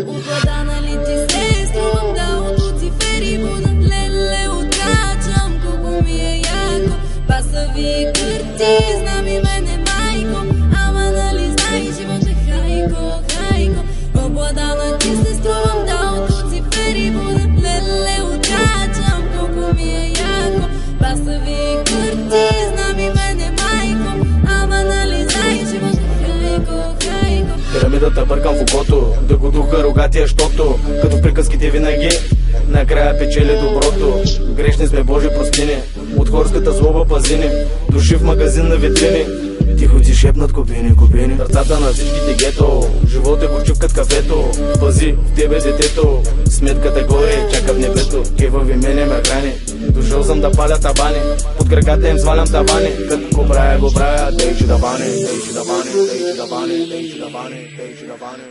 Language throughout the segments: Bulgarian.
Обладана ли ти се струвам да от Люцифери будам леле откачам колко ми е яко. Баса ви кърти, знам и мене майко, ама нали знай живот е хайко, хайко. Обладана ти се струвам да от Люцифери будам леле откачам колко ми е яко. Баса ви кърти, знам и мене майко, ама нали знай живот е хайко, хайко. Пирамидата бъркам в окото, да го духа рогатия, щото като в приказките винаги накрая печели доброто. Грешни сме, Божи простини, от хорската злоба пазини, души в магазин на витрини, тихо ти шепнат купини, купини. Сърцата на всичките гето, живот е горчив кафето, пази в тебе детето, сметката горе, чака в небето, кевави мене ме храни. Дошъл съм да паля табани, под краката им свалям тавани, като го правя, дейчи да бани, дейчи да бани, дейчи да бани, дейчи да бани, дейчи да бани.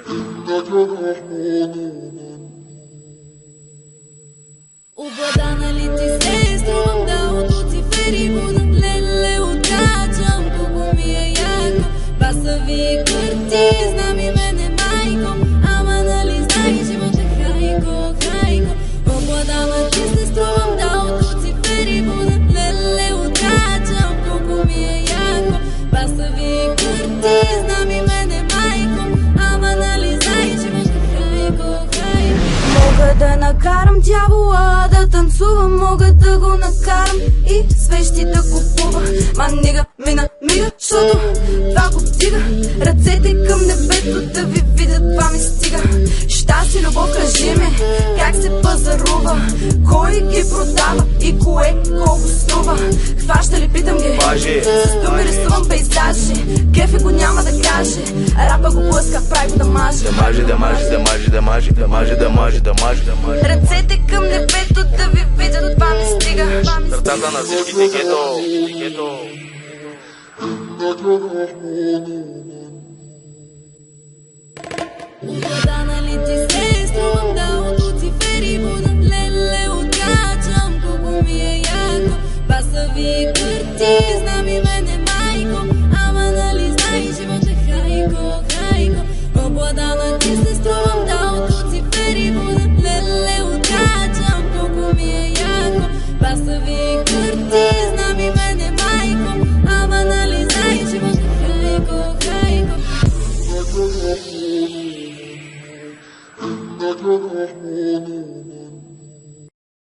Обладана ли ти се струвам да от Люцифери будам леле откачам колко ми е яко. Баса ви кърти, знам и мене майко, ама нали знай живот е хайко, хайко. Обладана ти се струвам да от Люцифери будам леле откачам колко ми е яко. Баса ви кърти, знам и мене майко, ама нали знай живот е хайко, хайко. Мога да накарам дявола да танцува, мога да го накарам и свещи да купува. Ма нига, мига, шото това го вдига. Ръцете към небето да ви видят, това ми стига. Щастие, любов, кажи ми, как се пазарува, кой ги продава и кое колко струва. Хваща ли, питам ги, с думи рисувам пейзажи, кефи го няма да каже, рапа го блъска, прави го да маже. Да маже, да маже, да маже, да маже, да маже, да маже, да маже, да маже. Ръцете към небето да ви видят, това ми стига. Сърцата на всичките гето, гето. Обладана ли ти се струвам да от Люцифери будам леле откачам колко ми е яко. Баса ви кърти, знам и мене майко, ама нали знай живот е хайко, хайко. Обладана ти се струвам да от Люцифери будам леле откачам колко ми е яко. Баса ви кърти, знам и мене майко, ама нали знай живот е хайко, хайко. Not